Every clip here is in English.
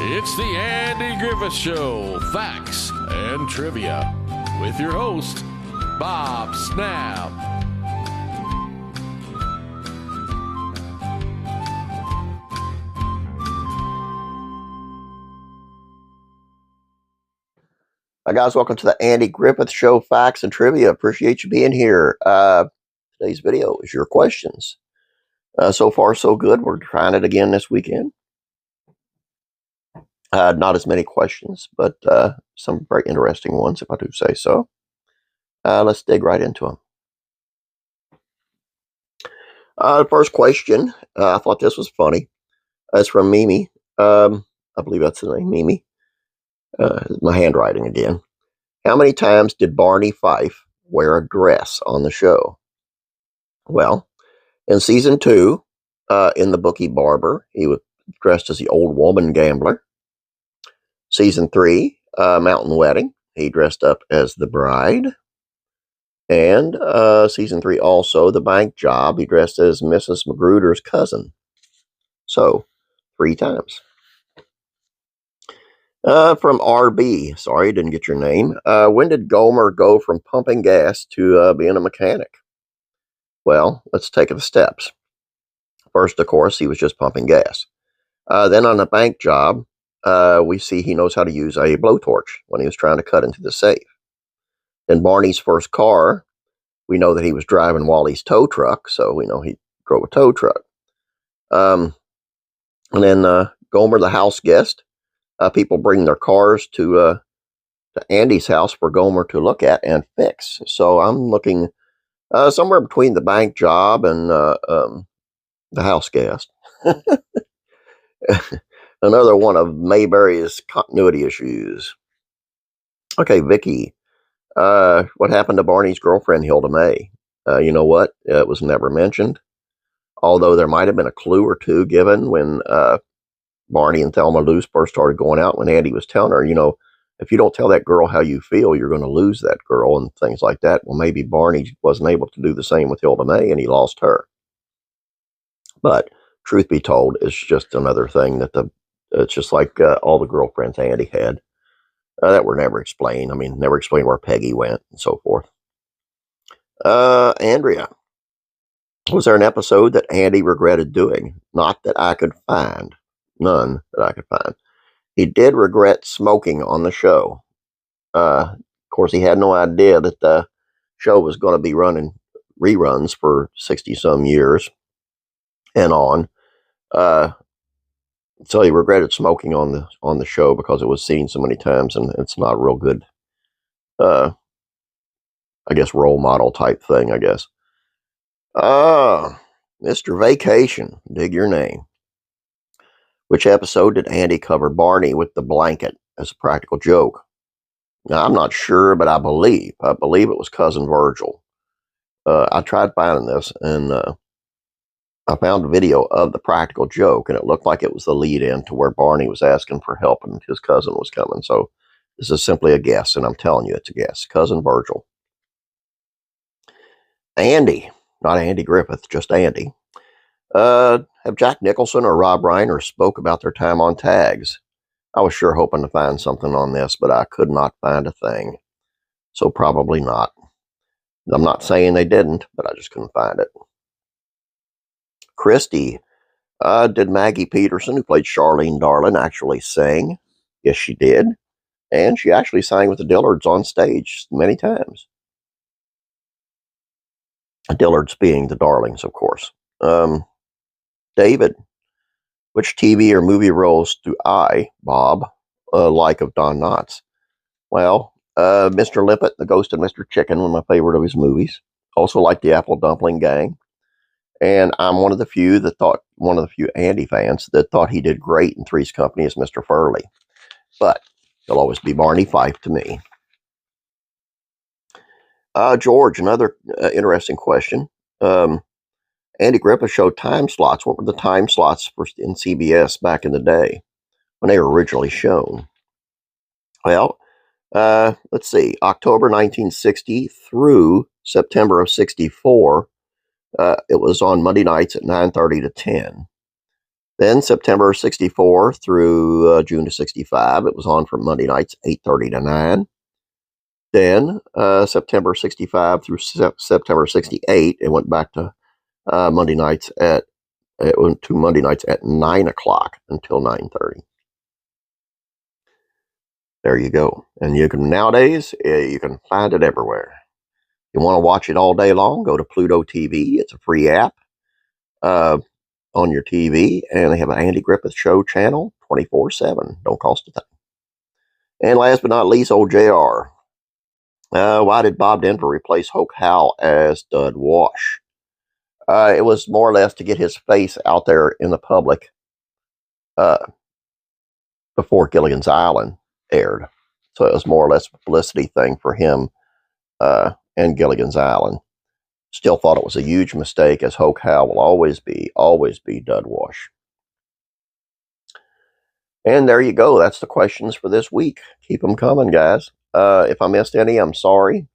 It's the Andy Griffith Show, Facts and Trivia, with your host, Bob Snap. Hi guys, welcome to the Andy Griffith Show, Facts and Trivia. Appreciate you being here. Today's video is your questions. So far, so good. We're trying it again this weekend. Not as many questions, but some very interesting ones, if I do say so. Let's dig right into them. The first question, I thought this was funny. It's from Mimi. I believe that's the name, Mimi. My handwriting again. How many times did Barney Fife wear a dress on the show? Well, in season 2, in The Bookie Barber, he was dressed as the old woman gambler. Season 3, Mountain Wedding, he dressed up as the bride. And season 3 also, The Bank Job, he dressed as Mrs. Magruder's cousin. So, 3 times. From RB, sorry, didn't get your name. When did Gomer go from pumping gas to being a mechanic? Well, let's take the steps. First, of course, he was just pumping gas. Then on the bank job, we see he knows how to use a blowtorch when he was trying to cut into the safe. In Barney's first car, we know that he was driving Wally's tow truck, so we know he drove a tow truck. And then Gomer, the house guest, people bring their cars to Andy's house for Gomer to look at and fix. So I'm looking somewhere between the bank job and the house guest. Another one of Mayberry's continuity issues. Okay, Vicky. What happened to Barney's girlfriend, Hilda May? You know what? It was never mentioned. Although there might have been a clue or two given when Barney and Thelma Lou first started going out, when Andy was telling her, you know, if you don't tell that girl how you feel, you're going to lose that girl and things like that. Well, maybe Barney wasn't able to do the same with Hilda May and he lost her. But truth be told, it's just another thing that it's just like all the girlfriends Andy had that were never explained. I mean, never explained where Peggy went and so forth. Andrea, was there an episode that Andy regretted doing? Not that I could find. None that I could find. He did regret smoking on the show. Of course, he had no idea that the show was going to be running reruns for 60-some years and on. So he regretted smoking on the show because it was seen so many times, and it's not a real good, I guess, role model type thing, I guess. Mr. Vacation, dig your name. Which episode did Andy cover Barney with the blanket as a practical joke? Now, I'm not sure, but I believe it was Cousin Virgil. I tried finding this, and I found a video of the practical joke, and it looked like it was the lead-in to where Barney was asking for help and his cousin was coming. So this is simply a guess, and I'm telling you it's a guess. Cousin Virgil. Andy, not Andy Griffith, just Andy. Have Jack Nicholson or Rob Reiner spoke about their time on Tags? I was sure hoping to find something on this, but I could not find a thing. So probably not. I'm not saying they didn't, but I just couldn't find it. Christy, did Maggie Peterson, who played Charlene Darlin, actually sing? Yes, she did. And she actually sang with the Dillards on stage many times. Dillards being the Darlings, of course. David, which TV or movie roles do I, Bob, like of Don Knotts? Well, Mr. Lippet, The Ghost of Mr. Chicken, one of my favorite of his movies. Also like The Apple Dumpling Gang. And I'm one of the few Andy fans that thought he did great in Three's Company as Mr. Furley. But he'll always be Barney Fife to me. George, another interesting question. Andy Griffith showed time slots. What were the time slots in CBS back in the day when they were originally shown? Well, let's see. October 1960 through September of 64. It was on Monday nights at 9:30 to 10. Then September 64 through June of 65, it was on from Monday nights 8:30 to 9. Then September 65 through September 68, it went back to Monday nights at it went to Monday nights at 9 o'clock until 9:30. There you go. And you can nowadays you can find it everywhere. You want to watch it all day long? Go to Pluto TV. It's a free app on your TV, and they have an Andy Griffith Show channel 24/7. Don't cost a thing. And last but not least, old JR. Why did Bob Denver replace Hoke Howell as Dud Wash? It was more or less to get his face out there in the public before Gilligan's Island aired. So it was more or less a publicity thing for him and Gilligan's Island. Still thought it was a huge mistake, as Hoke Howell will always be Dud Wash. And there you go. That's the questions for this week. Keep them coming, guys. If I missed any, I'm sorry.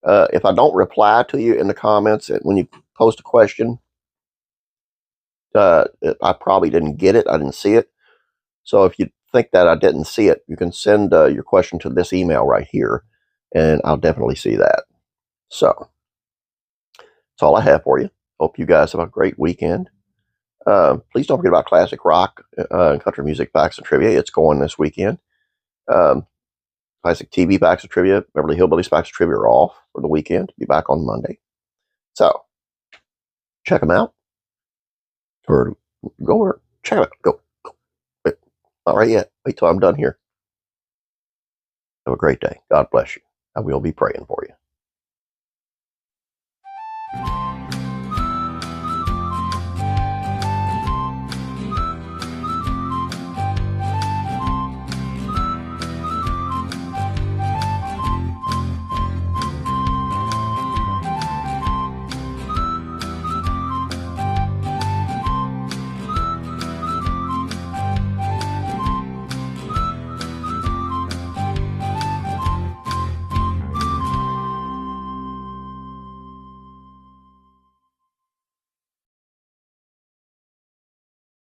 If I don't reply to you in the comments when you post a question, I probably didn't get it. I didn't see it. So if you think that I didn't see it, you can send your question to this email right here, and I'll definitely see that. So that's all I have for you. Hope you guys have a great weekend. Please don't forget about classic rock and country music facts and trivia. It's going this weekend. Classic TV facts and trivia, Beverly Hillbillies facts and trivia are off for the weekend. Be back on Monday. So check them out. Or go over, check them out. Go. Wait, not right yet. Wait till I'm done here. Have a great day. God bless you. I will be praying for you.